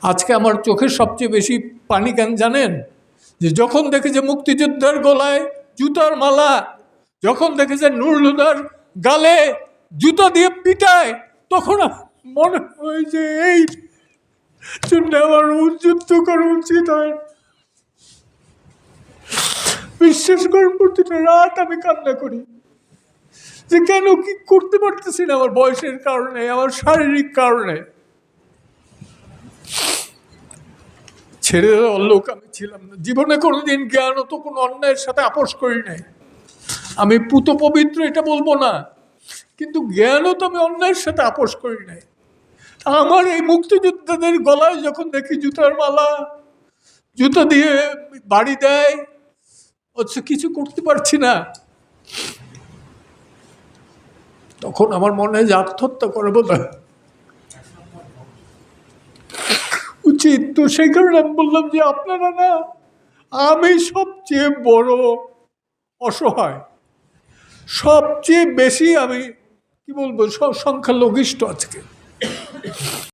আজকে আমার চোখের সবচেয়ে বেশি পানি কেন জানেন? যে যখন দেখে যে মুক্তিযোদ্ধার গলায় জুতার মালা, যখন দেখে যে নুরুল হুদার গালে জুতা দিয়ে পিটায়, তখন মনে হয় যে এই জন্য আমার যুদ্ধ করা উচিত হয়। বিশ্বাস করার প্রতিটা রাত আমি কান্না করি যে কেন কি করতে পারতেছি না, আমার বয়সের কারণে, আমার শারীরিক কারণে। ছেড়ে দেওয়ার লোক আমি ছিলাম না। জীবনে কোনোদিন জ্ঞানত কোনো অন্যায়ের সাথে আপোষ করি নাই। আমি পুত পবিত্র এটা বলবো না, কিন্তু জ্ঞানত আমি অন্যায়ের সাথে আপোষ করি নাই। আমার এই মুক্তিযোদ্ধাদের গলায় যখন দেখি জুতার মালা, জুতো দিয়ে বাড়ি দেয়, অথচ কিছু করতে পারছি না, তখন আমার মনে হয় যে আত্মহত্যা করে বোধ উচিত। তো সেই কারণে আমি বললাম যে আপনারা না, আমি সবচেয়ে বড় অসহায়, সবচেয়ে বেশি আমি কি বলবো সংখ্যালঘিষ্ঠ আজকে।